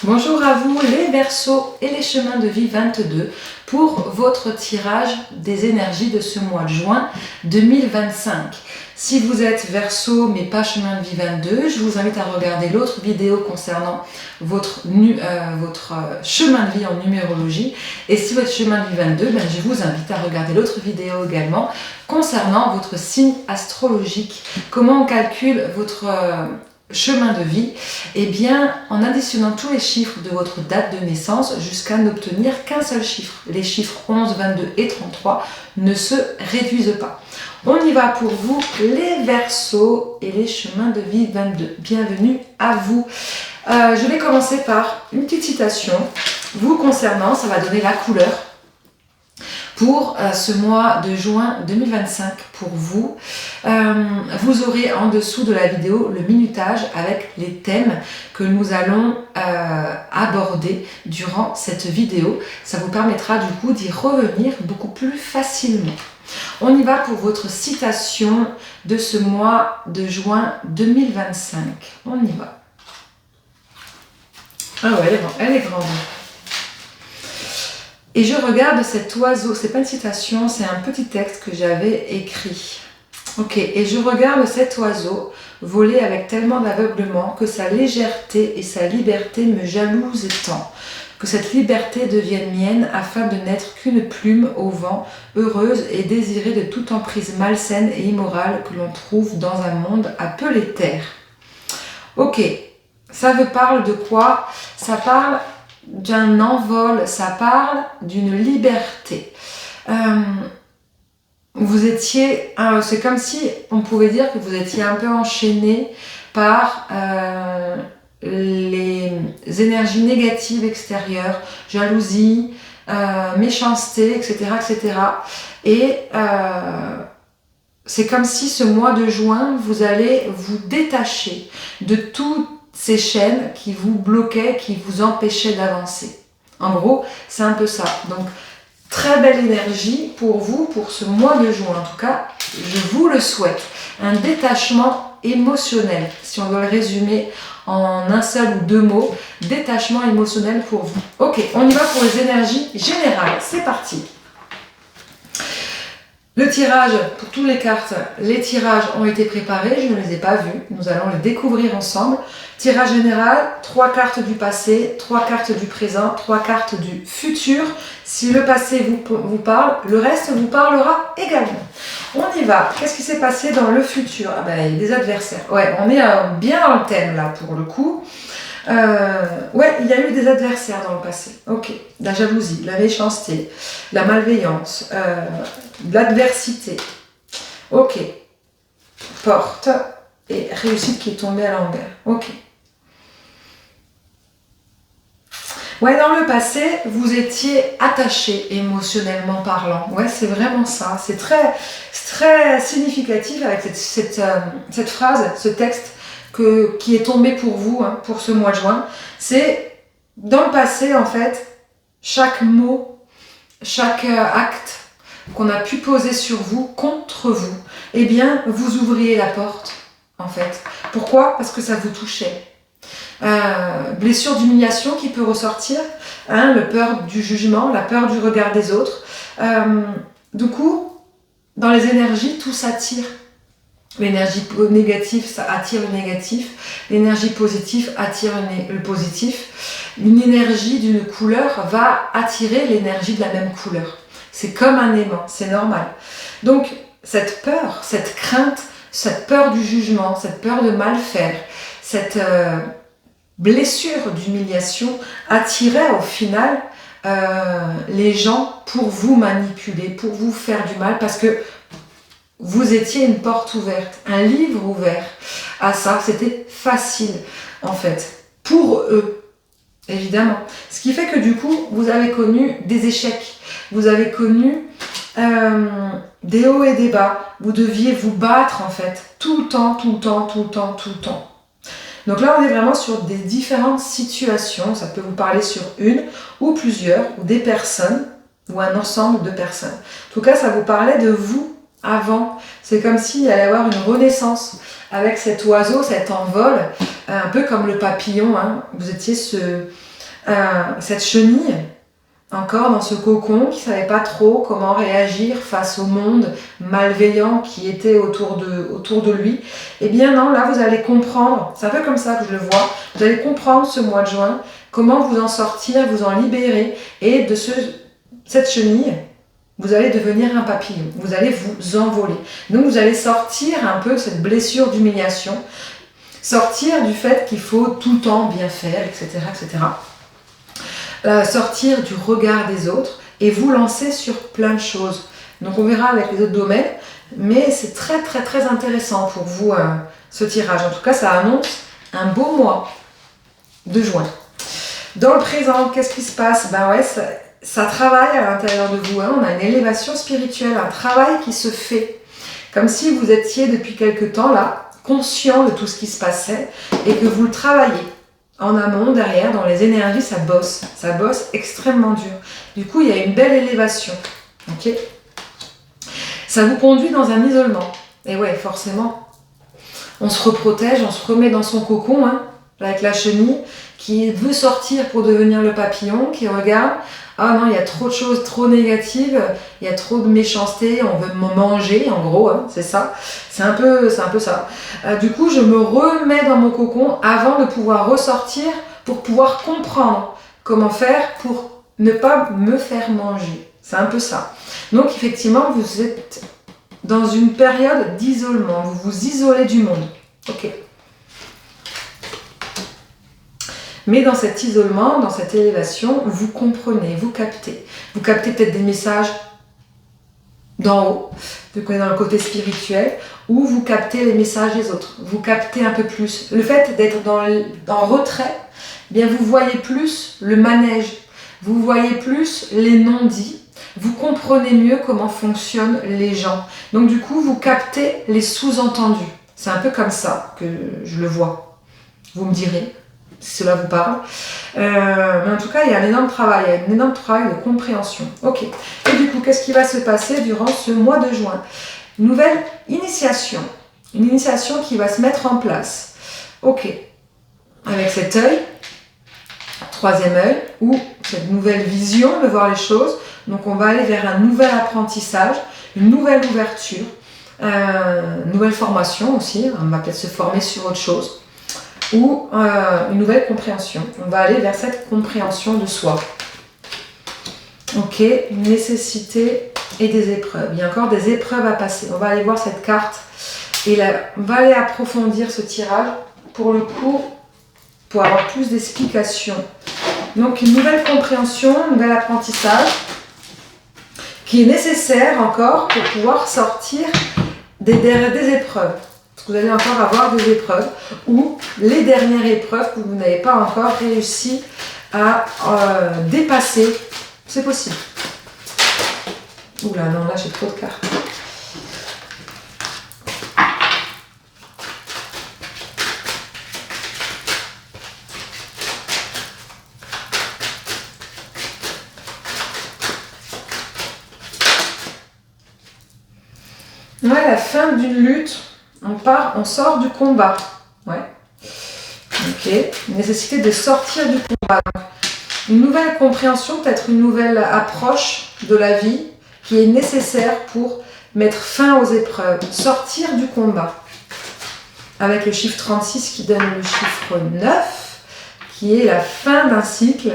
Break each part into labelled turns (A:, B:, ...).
A: Bonjour à vous les Verseaux et les chemins de vie 22 pour votre tirage des énergies de ce mois de juin 2025. Si vous êtes Verseau mais pas chemin de vie 22, je vous invite à regarder l'autre vidéo concernant votre chemin de vie en numérologie. Et si votre chemin de vie 22, je vous invite à regarder l'autre vidéo également concernant votre signe astrologique. Comment on calcule votre chemin de vie, et bien en additionnant tous les chiffres de votre date de naissance jusqu'à n'obtenir qu'un seul chiffre. Les chiffres 11, 22 et 33 ne se réduisent pas. On y va pour vous les Verseaux et les chemins de vie 22. Bienvenue à vous. Je vais commencer par une petite citation vous concernant, ça va donner la couleur pour ce mois de juin 2025 pour vous. Vous aurez en dessous de la vidéo le minutage avec les thèmes que nous allons aborder durant cette vidéo. Ça vous permettra du coup d'y revenir beaucoup plus facilement. On y va pour votre citation de ce mois de juin 2025. On y va. Ah ouais, elle est grande. Et je regarde cet oiseau, c'est pas une citation, c'est un petit texte que j'avais écrit. Ok, et je regarde cet oiseau voler avec tellement d'aveuglement que sa légèreté et sa liberté me jalousent tant. Que cette liberté devienne mienne afin de n'être qu'une plume au vent, heureuse et désirée de toute emprise malsaine et immorale que l'on trouve dans un monde appelé terre. Ok, ça parle de quoi? Ça parle d'un envol, ça parle d'une liberté. Vous étiez, c'est comme si on pouvait dire que vous étiez un peu enchaîné par les énergies négatives extérieures, jalousie, méchanceté, etc., etc. Et c'est comme si ce mois de juin, vous allez vous détacher de tout ces chaînes qui vous bloquaient, qui vous empêchaient d'avancer. En gros, c'est un peu ça. Donc, très belle énergie pour vous, pour ce mois de juin. En tout cas, je vous le souhaite. Un détachement émotionnel, si on doit le résumer en un seul ou deux mots. Détachement émotionnel pour vous. Ok, on y va pour les énergies générales. C'est parti. Le tirage, pour toutes les cartes, les tirages ont été préparés, je ne les ai pas vus, nous allons les découvrir ensemble. Tirage général, 3 cartes du passé, 3 cartes du présent, 3 cartes du futur. Si le passé vous parle, le reste vous parlera également. On y va. Qu'est-ce qui s'est passé dans le futur? Ah ben, il y a des adversaires. Ouais, on est bien dans le thème là pour le coup. Ouais, il y a eu des adversaires dans le passé. Ok, la jalousie, la méchanceté, la malveillance, l'adversité. Ok, porte et réussite qui est tombée à l'envers. Ok. Ouais, dans le passé, vous étiez attaché émotionnellement parlant. Ouais, c'est vraiment ça. C'est très significatif avec cette phrase, ce texte qui est tombé pour vous, hein, pour ce mois de juin. C'est dans le passé, en fait, chaque mot, chaque acte qu'on a pu poser sur vous, contre vous, eh bien, vous ouvriez la porte, en fait. Pourquoi? Parce que ça vous touchait. Blessure d'humiliation qui peut ressortir, hein, la peur du jugement, la peur du regard des autres. Du coup, dans les énergies, tout s'attire. L'énergie négative, ça attire le négatif. L'énergie positive attire le positif. Une énergie d'une couleur va attirer l'énergie de la même couleur. C'est comme un aimant, c'est normal. Donc, cette peur, cette crainte, cette peur du jugement, cette peur de mal faire, cette blessure d'humiliation attirait au final les gens pour vous manipuler, pour vous faire du mal, parce que vous étiez une porte ouverte, un livre ouvert à ça. C'était facile, en fait, pour eux, évidemment. Ce qui fait que du coup, vous avez connu des échecs. Vous avez connu des hauts et des bas. Vous deviez vous battre, en fait, tout le temps. Donc là, on est vraiment sur des différentes situations. Ça peut vous parler sur une ou plusieurs, ou des personnes, ou un ensemble de personnes. En tout cas, ça vous parlait de vous avant. C'est comme s'il allait y avoir une renaissance avec cet oiseau, cet envol. un peu comme le papillon, hein. Vous étiez cette chenille, encore dans ce cocon, qui ne savait pas trop comment réagir face au monde malveillant qui était autour de lui. Eh bien non, là vous allez comprendre, c'est un peu comme ça que je le vois, vous allez comprendre ce mois de juin, comment vous en sortir, vous en libérer, et de cette chenille, vous allez devenir un papillon, vous allez vous envoler. Donc vous allez sortir un peu de cette blessure d'humiliation, sortir du fait qu'il faut tout le temps bien faire, etc. etc. Sortir du regard des autres et vous lancer sur plein de choses. Donc on verra avec les autres domaines, mais c'est très très très intéressant pour vous ce tirage. En tout cas, ça annonce un beau mois de juin. Dans le présent, qu'est-ce qui se passe? Ben ouais, ça travaille à l'intérieur de vous. Hein. On a une élévation spirituelle, un travail qui se fait. Comme si vous étiez depuis quelque temps là, conscient de tout ce qui se passait et que vous le travaillez. En amont, derrière, dans les énergies, ça bosse extrêmement dur. Du coup, il y a une belle élévation. Ok, ça vous conduit dans un isolement. Et ouais, forcément, on se reprotège, on se remet dans son cocon, hein, avec la chenille, qui veut sortir pour devenir le papillon, qui regarde, ah non, il y a trop de choses trop négatives, il y a trop de méchanceté, on veut me manger, en gros, hein, c'est ça. C'est un peu ça. Du coup, je me remets dans mon cocon avant de pouvoir ressortir pour pouvoir comprendre comment faire pour ne pas me faire manger. C'est un peu ça. Donc, effectivement, vous êtes dans une période d'isolement. Vous vous isolez du monde. Ok. Mais dans cet isolement, dans cette élévation, vous comprenez, vous captez. Vous captez peut-être des messages d'en haut, de dans le côté spirituel, ou vous captez les messages des autres. Vous captez un peu plus. Le fait d'être dans retrait, eh bien vous voyez plus le manège, vous voyez plus les non-dits, vous comprenez mieux comment fonctionnent les gens. Donc du coup, vous captez les sous-entendus. C'est un peu comme ça que je le vois. Vous me direz si cela vous parle. Mais en tout cas, il y a un énorme travail, de compréhension. Ok. Et du coup, qu'est-ce qui va se passer durant ce mois de juin? Une nouvelle initiation. Une initiation qui va se mettre en place. Ok. Avec cet œil, troisième œil, ou cette nouvelle vision de voir les choses. Donc, on va aller vers un nouvel apprentissage, une nouvelle ouverture, une nouvelle formation aussi. On va peut-être se former sur autre chose. Ou une nouvelle compréhension. On va aller vers cette compréhension de soi. Ok, une nécessité et des épreuves. Il y a encore des épreuves à passer. On va aller voir cette carte et on va aller approfondir ce tirage pour le coup, pour avoir plus d'explications. Donc une nouvelle compréhension, un nouvel apprentissage qui est nécessaire encore pour pouvoir sortir des épreuves. Vous allez encore avoir des épreuves ou les dernières épreuves que vous n'avez pas encore réussi à dépasser. C'est possible. Oula, non, là j'ai trop de cartes. Ouais, la fin d'une lutte. On sort du combat. Ouais. Ok. Nécessité de sortir du combat. Donc, une nouvelle compréhension, peut-être une nouvelle approche de la vie qui est nécessaire pour mettre fin aux épreuves. Sortir du combat. Avec le chiffre 36 qui donne le chiffre 9, qui est la fin d'un cycle.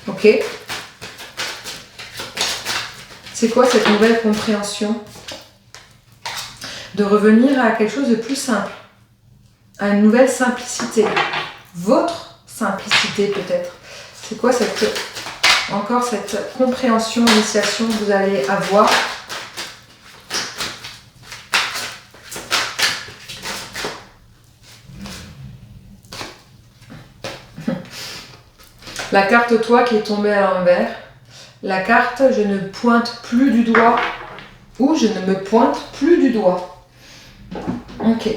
A: Ok. C'est quoi cette nouvelle compréhension? De revenir à quelque chose de plus simple, à une nouvelle simplicité, votre simplicité peut-être. C'est quoi encore cette compréhension, initiation que vous allez avoir? La carte toi qui est tombée à l'envers, la carte je ne pointe plus du doigt ou je ne me pointe plus du doigt. Ok,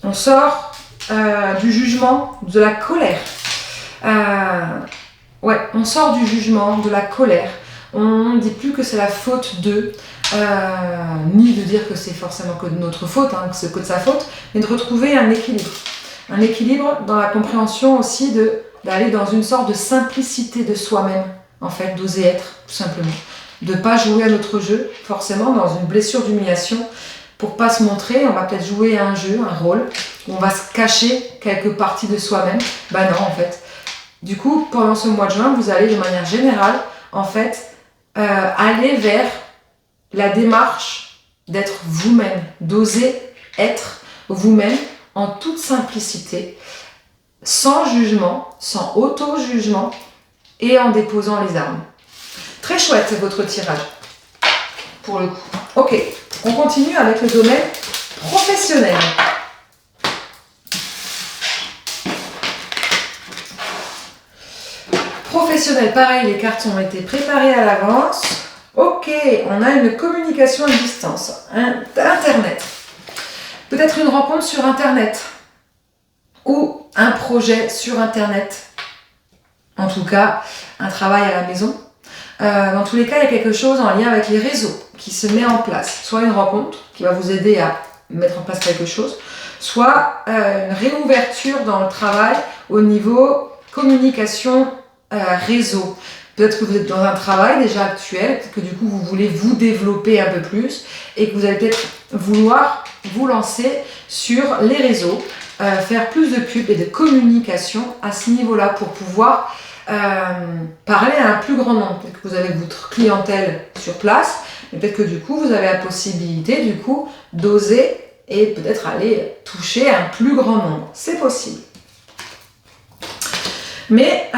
A: on sort du jugement, de la colère. Ouais, on sort du jugement, de la colère. On ne dit plus que c'est la faute d'eux, ni de dire que c'est forcément que de notre faute, hein, que c'est que de sa faute, mais de retrouver un équilibre. Un équilibre dans la compréhension aussi d'aller dans une sorte de simplicité de soi-même, en fait, d'oser être, tout simplement. De ne pas jouer à notre jeu, forcément, dans une blessure d'humiliation. Pour pas se montrer, on va peut-être jouer à un jeu, un rôle, où on va se cacher quelques parties de soi-même. Ben non, en fait. Du coup, pendant ce mois de juin, vous allez de manière générale, en fait, aller vers la démarche d'être vous-même, d'oser être vous-même en toute simplicité, sans jugement, sans auto-jugement et en déposant les armes. Très chouette votre tirage, pour le coup. Ok, on continue avec le domaine professionnel. Professionnel, pareil, les cartes ont été préparées à l'avance. Ok, on a une communication à distance, Internet. Peut-être une rencontre sur Internet ou un projet sur Internet. En tout cas, un travail à la maison. Dans tous les cas, il y a quelque chose en lien avec les réseaux qui se met en place. Soit une rencontre qui va vous aider à mettre en place quelque chose, soit une réouverture dans le travail au niveau communication réseau. Peut-être que vous êtes dans un travail déjà actuel, peut-être que du coup vous voulez vous développer un peu plus et que vous allez peut-être vouloir vous lancer sur les réseaux, faire plus de pub et de communication à ce niveau-là pour pouvoir parler à un plus grand nombre. Peut-être que vous avez votre clientèle sur place, mais peut-être que du coup vous avez la possibilité du coup d'oser et peut-être aller toucher un plus grand nombre. C'est possible. Mais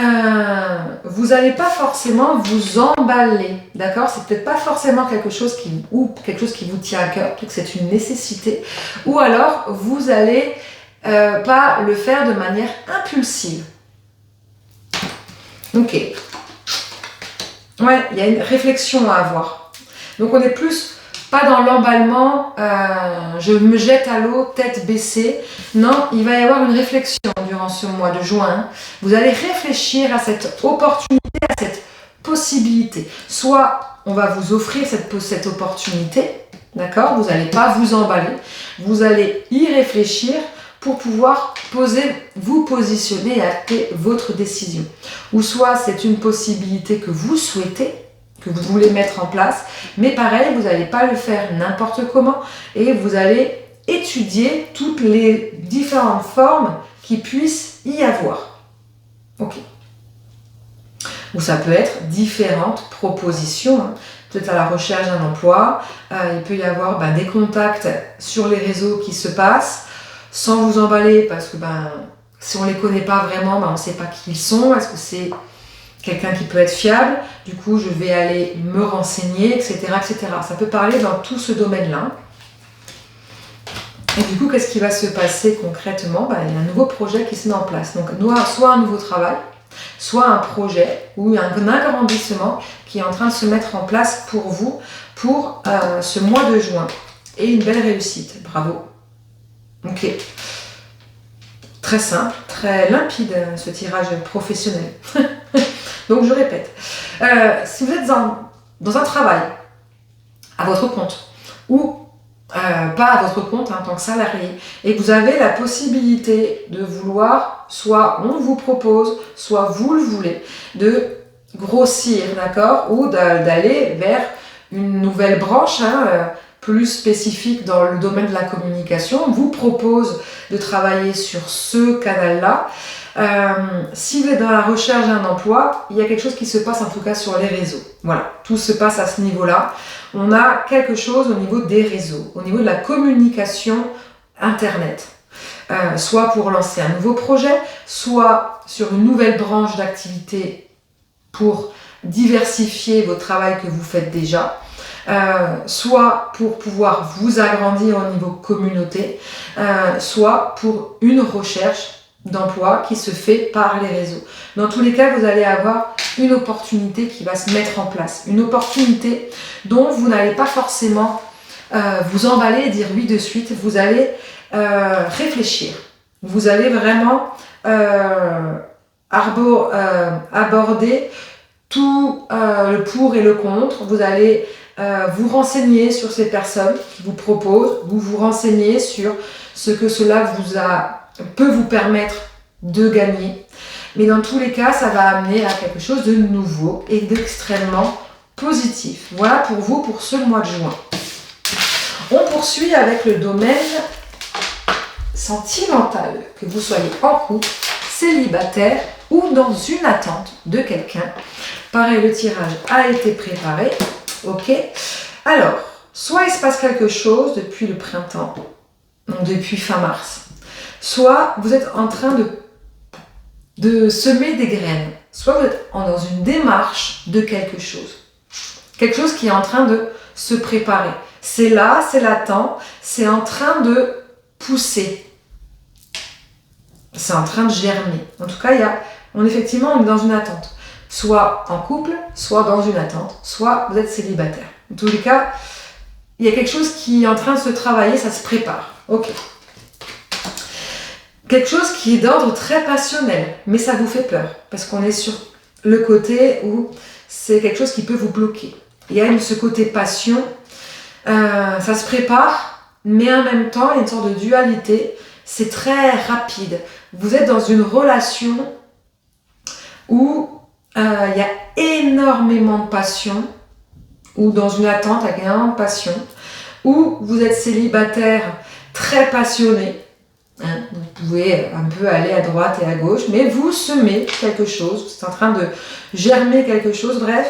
A: vous n'allez pas forcément vous emballer, d'accord? C'est peut-être pas forcément quelque chose qui vous tient à cœur, peut-être que c'est une nécessité, ou alors vous allez pas le faire de manière impulsive. Ok. Ouais, il y a une réflexion à avoir. Donc on est plus pas dans l'emballement, je me jette à l'eau, tête baissée. Non, il va y avoir une réflexion durant ce mois de juin. Vous allez réfléchir à cette opportunité, à cette possibilité. Soit on va vous offrir cette opportunité, d'accord? Vous n'allez pas vous emballer. Vous allez y réfléchir pour pouvoir vous positionner et acter votre décision. Ou soit c'est une possibilité que vous souhaitez, que vous voulez mettre en place, mais pareil, vous n'allez pas le faire n'importe comment et vous allez étudier toutes les différentes formes qui puissent y avoir. Ok. Ou ça peut être différentes propositions, hein. Peut-être à la recherche d'un emploi, il peut y avoir des contacts sur les réseaux qui se passent, sans vous emballer, parce que si on ne les connaît pas vraiment, on ne sait pas qui ils sont, est-ce que c'est quelqu'un qui peut être fiable, du coup je vais aller me renseigner, etc., etc. Ça peut parler dans tout ce domaine-là. Et du coup, qu'est-ce qui va se passer concrètement? Il y a un nouveau projet qui se met en place. Donc, soit un nouveau travail, soit un projet ou un agrandissement qui est en train de se mettre en place pour vous, pour ce mois de juin. Et une belle réussite. Bravo. Ok. Très simple, très limpide ce tirage professionnel. Donc je répète, si vous êtes dans un travail à votre compte ou pas à votre compte en tant que salarié et que vous avez la possibilité de vouloir, soit on vous propose, soit vous le voulez, de grossir, d'accord, ou d'aller vers une nouvelle branche, plus spécifique dans le domaine de la communication, on vous propose de travailler sur ce canal-là. Si vous êtes dans la recherche d'un emploi, il y a quelque chose qui se passe en tout cas sur les réseaux. Voilà, tout se passe à ce niveau-là. On a quelque chose au niveau des réseaux, au niveau de la communication Internet. Soit pour lancer un nouveau projet, soit sur une nouvelle branche d'activité pour diversifier votre travail que vous faites déjà. Soit pour pouvoir vous agrandir au niveau communauté, soit pour une recherche d'emploi qui se fait par les réseaux. Dans tous les cas, vous allez avoir une opportunité qui va se mettre en place. Une opportunité dont vous n'allez pas forcément vous emballer et dire oui de suite. Vous allez réfléchir. Vous allez vraiment aborder tout le pour et le contre. Vous allez vous renseigner sur ces personnes qui vous proposent, vous renseigner sur ce que cela vous a peut vous permettre de gagner. Mais dans tous les cas, ça va amener à quelque chose de nouveau et d'extrêmement positif. Voilà pour vous pour ce mois de juin. On poursuit avec le domaine sentimental, que vous soyez en couple, célibataire ou dans une attente de quelqu'un. Pareil, le tirage a été préparé. Ok. Alors, soit il se passe quelque chose depuis le printemps, donc depuis fin mars, soit vous êtes en train de semer des graines, soit vous êtes dans une démarche de quelque chose. Quelque chose qui est en train de se préparer. C'est là, c'est latent, c'est en train de pousser. C'est en train de germer. En tout cas, on est dans une attente. Soit en couple, soit dans une attente, soit vous êtes célibataire. En tous les cas, il y a quelque chose qui est en train de se travailler, ça se prépare. Ok. Quelque chose qui est d'ordre très passionnel, mais ça vous fait peur, parce qu'on est sur le côté où c'est quelque chose qui peut vous bloquer. Il y a ce côté passion, ça se prépare, mais en même temps, il y a une sorte de dualité, c'est très rapide. Vous êtes dans une relation où il y a énormément de passion, ou dans une attente avec énormément de passion, ou vous êtes célibataire très passionné, hein, vous pouvez un peu aller à droite et à gauche, mais vous semez quelque chose, vous êtes en train de germer quelque chose, bref.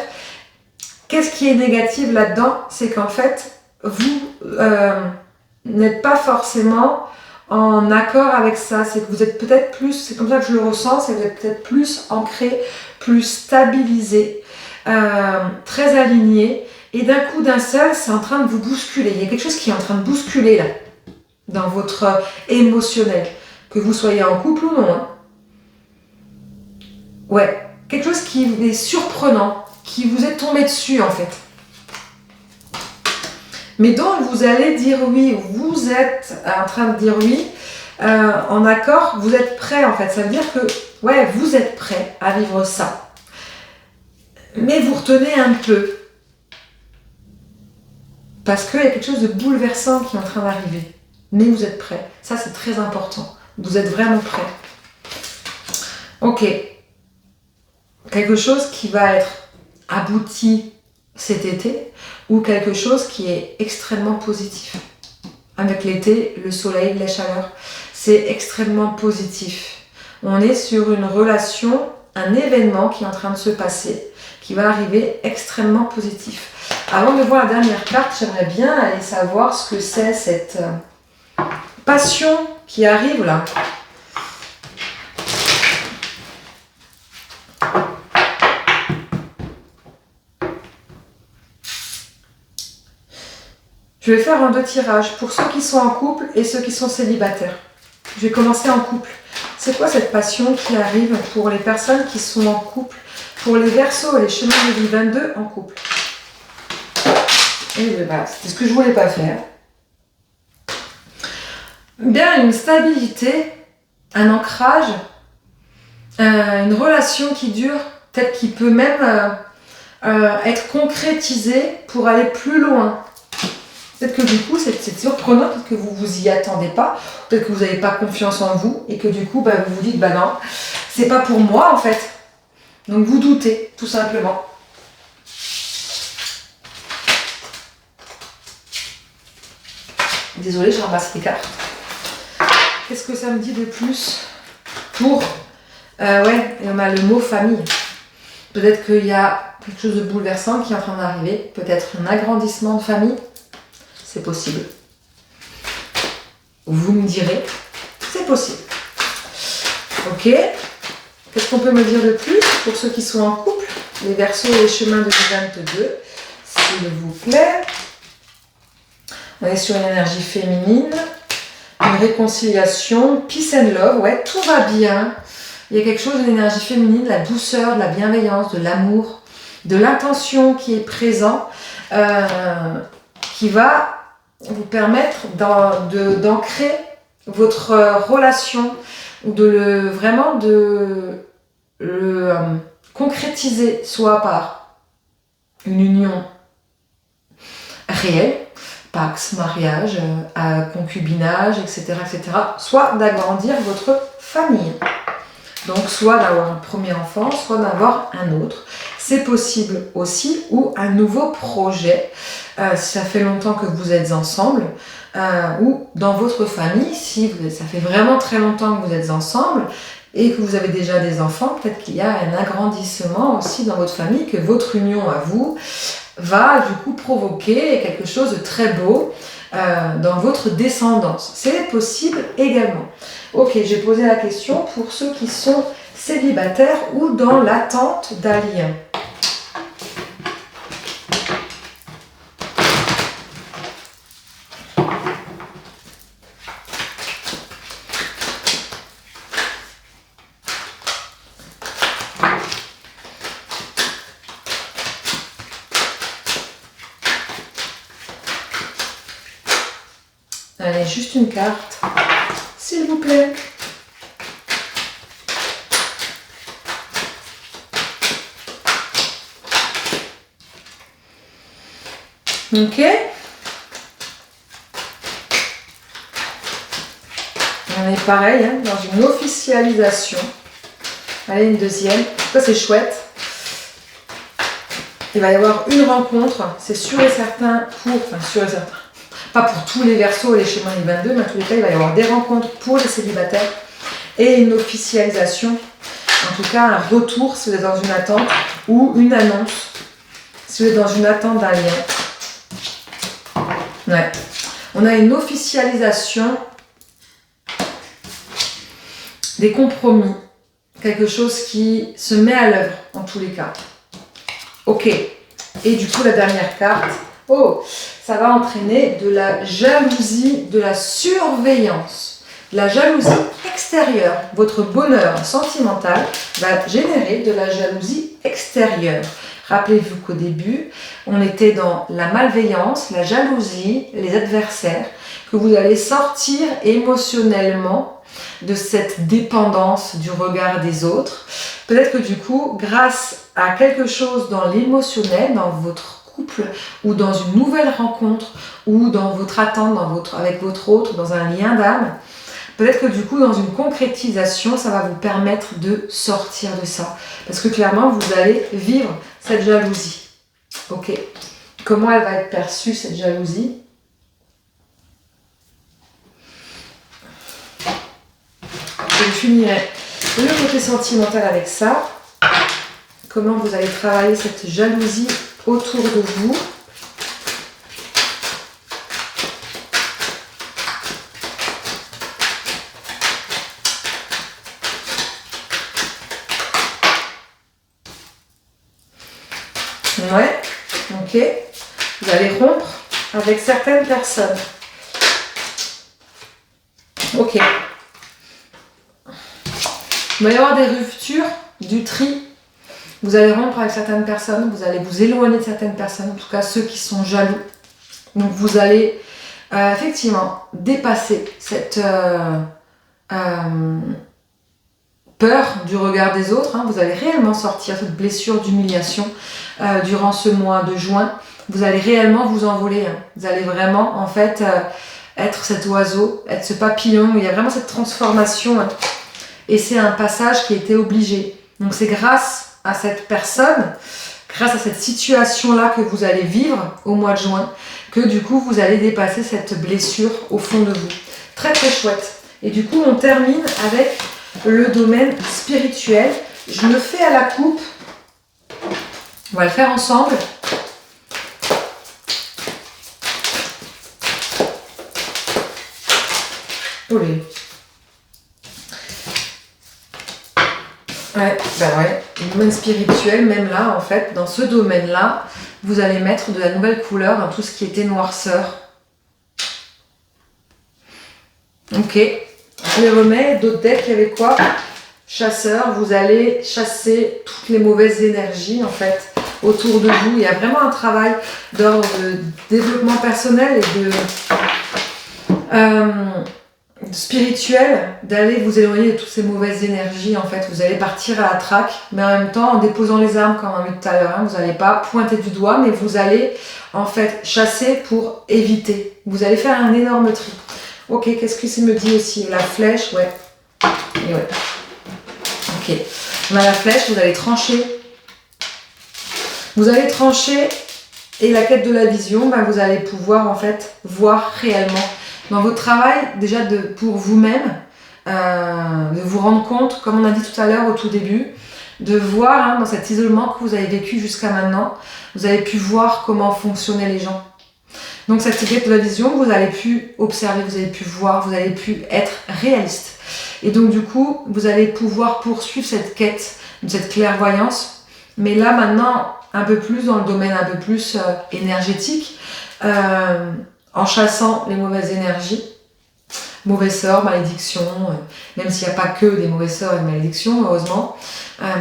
A: Qu'est-ce qui est négatif là-dedans? C'est qu'en fait, vous n'êtes pas forcément en accord avec ça, c'est que vous êtes peut-être plus, c'est comme ça que je le ressens, c'est que vous êtes peut-être plus ancré, plus stabilisé, très aligné, et d'un coup d'un seul, c'est en train de vous bousculer. Il y a quelque chose qui est en train de bousculer là, dans votre émotionnel, que vous soyez en couple ou non. Hein. Ouais, quelque chose qui est surprenant, qui vous est tombé dessus en fait. Mais donc vous allez dire oui, vous êtes en train de dire oui, en accord, vous êtes prêt en fait. Ça veut dire que ouais, vous êtes prêt à vivre ça. Mais vous retenez un peu. Parce qu'il y a quelque chose de bouleversant qui est en train d'arriver. Mais vous êtes prêt. Ça c'est très important. Vous êtes vraiment prêt. Ok. Quelque chose qui va être abouti cet été ou quelque chose qui est extrêmement positif. Avec l'été, le soleil, la chaleur, c'est extrêmement positif. On est sur une relation, un événement qui est en train de se passer, qui va arriver extrêmement positif. Avant de voir la dernière carte, j'aimerais bien aller savoir ce que c'est cette passion qui arrive là. Je vais faire un 2 tirages pour ceux qui sont en couple et ceux qui sont célibataires. Je vais commencer en couple. C'est quoi cette passion qui arrive pour les personnes qui sont en couple, pour les Verseaux et les chemins de vie 22 en couple? Et voilà, c'est ce que je voulais pas faire. Bien, une stabilité, un ancrage, une relation qui dure, peut-être qui peut même être concrétisée pour aller plus loin. Peut-être que du coup, c'est surprenant, peut-être que vous vous y attendez pas, peut-être que vous n'avez pas confiance en vous et que du coup, vous vous dites, non, c'est pas pour moi en fait. Donc vous doutez, tout simplement. Désolée, je ramasse les cartes. Qu'est-ce que ça me dit de plus pour... ouais, on a le mot famille. Peut-être qu'il y a quelque chose de bouleversant qui est en train d'arriver. Peut-être un agrandissement de famille. C'est possible. Vous me direz, c'est possible. Ok. Qu'est-ce qu'on peut me dire de plus pour ceux qui sont en couple? Les Verseaux et les chemins de vie 22, s'il vous plaît. On est sur une énergie féminine, une réconciliation, peace and love, ouais, tout va bien. Il y a quelque chose d'une énergie féminine, de la douceur, de la bienveillance, de l'amour, de l'intention qui est présent, qui va vous permettre d'ancrer votre relation, vraiment de le concrétiser, soit par une union réelle, pax, mariage, concubinage, etc., etc. Soit d'agrandir votre famille. Donc soit d'avoir un premier enfant, soit d'avoir un autre. C'est possible aussi, ou un nouveau projet, si ça fait longtemps que vous êtes ensemble, ou dans votre famille, si ça fait vraiment très longtemps que vous êtes ensemble, et que vous avez déjà des enfants, peut-être qu'il y a un agrandissement aussi dans votre famille, que votre union à vous va du coup provoquer quelque chose de très beau dans votre descendance. C'est possible également. Ok, j'ai posé la question pour ceux qui sont célibataires ou dans l'attente d'un lien. Allez, juste une carte, s'il vous plaît. Ok. On est pareil, hein, dans une officialisation. Allez, une deuxième. Ça, c'est chouette. Il va y avoir une rencontre, c'est sûr et certain sûr et certain. Pas pour tous les Verseaux et les schémas du 22, mais en tous les cas, il va y avoir des rencontres pour les célibataires et une officialisation. En tout cas, un retour si vous êtes dans une attente ou une annonce si vous êtes dans une attente d'un lien. Ouais. On a une officialisation des compromis. Quelque chose qui se met à l'œuvre, en tous les cas. Ok. Et du coup, la dernière carte. Oh, ça va entraîner de la jalousie, de la surveillance. La jalousie extérieure. Votre bonheur sentimental va générer de la jalousie extérieure. Rappelez-vous qu'au début, on était dans la malveillance, la jalousie, les adversaires, que vous allez sortir émotionnellement de cette dépendance du regard des autres. Peut-être que du coup, grâce à quelque chose dans l'émotionnel, dans votre couple, ou dans une nouvelle rencontre, ou dans votre attente avec votre autre, dans un lien d'âme, peut-être que du coup, dans une concrétisation, ça va vous permettre de sortir de ça. Parce que clairement, vous allez vivre cette jalousie. Ok. Comment elle va être perçue, cette jalousie ? Je finirai le côté sentimental avec ça. Comment vous allez travailler cette jalousie autour de vous. Ouais, ok. Vous allez rompre avec certaines personnes. Ok. Il va y avoir des ruptures, du tri. Vous allez rompre avec certaines personnes, vous allez vous éloigner de certaines personnes, en tout cas ceux qui sont jaloux. Donc vous allez effectivement dépasser cette peur du regard des autres. Hein. Vous allez réellement sortir cette blessure d'humiliation durant ce mois de juin. Vous allez réellement vous envoler. Hein. Vous allez vraiment en fait être cet oiseau, être ce papillon. Il y a vraiment cette transformation. Hein. Et c'est un passage qui était obligé. Donc c'est grâce à cette personne, grâce à cette situation-là que vous allez vivre au mois de juin, que du coup vous allez dépasser cette blessure au fond de vous. Très très chouette. Et du coup on termine avec le domaine spirituel. Je le fais à la coupe. On va le faire ensemble. Olé. Ouais, ben ouais, le domaine spirituel, même là, en fait, dans ce domaine-là, vous allez mettre de la nouvelle couleur dans tout ce qui était noirceur. Ok, je les remets. D'autres decks, il y avait quoi ? Chasseur, vous allez chasser toutes les mauvaises énergies, en fait, autour de vous. Il y a vraiment un travail d'ordre de développement personnel et spirituel d'aller vous éloigner de toutes ces mauvaises énergies. En fait, vous allez partir à la traque, mais en même temps en déposant les armes, comme on a vu tout à l'heure. Hein, vous n'allez pas pointer du doigt, mais vous allez en fait chasser pour éviter. Vous allez faire un énorme tri. Ok, qu'est-ce que ça me dit aussi? La flèche, ouais. Et ouais. Ok. On a la flèche, vous allez trancher. Vous allez trancher, et la quête de la vision, ben, vous allez pouvoir en fait voir réellement dans votre travail, déjà pour vous-même, de vous rendre compte, comme on a dit tout à l'heure au tout début, de voir hein, dans cet isolement que vous avez vécu jusqu'à maintenant, vous avez pu voir comment fonctionnaient les gens. Donc cette quête de la vision, vous avez pu observer, vous avez pu voir, vous avez pu être réaliste. Et donc du coup, vous allez pouvoir poursuivre cette quête, cette clairvoyance, mais là maintenant, un peu plus dans le domaine un peu plus énergétique, en chassant les mauvaises énergies, mauvais sorts, malédictions, même s'il n'y a pas que des mauvais sorts et de malédictions, heureusement,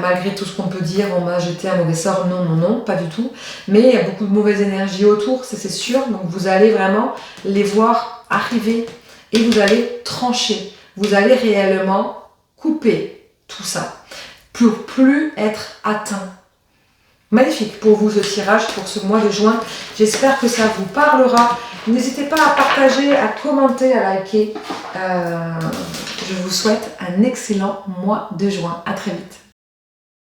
A: malgré tout ce qu'on peut dire, on m'a jeté un mauvais sort, non, non, non, pas du tout, mais il y a beaucoup de mauvaises énergies autour, c'est sûr, donc vous allez vraiment les voir arriver et vous allez trancher, vous allez réellement couper tout ça, pour plus être atteint. Magnifique pour vous ce tirage pour ce mois de juin. J'espère que ça vous parlera. N'hésitez pas à partager, à commenter, à liker. Je vous souhaite un excellent mois de juin. À très vite.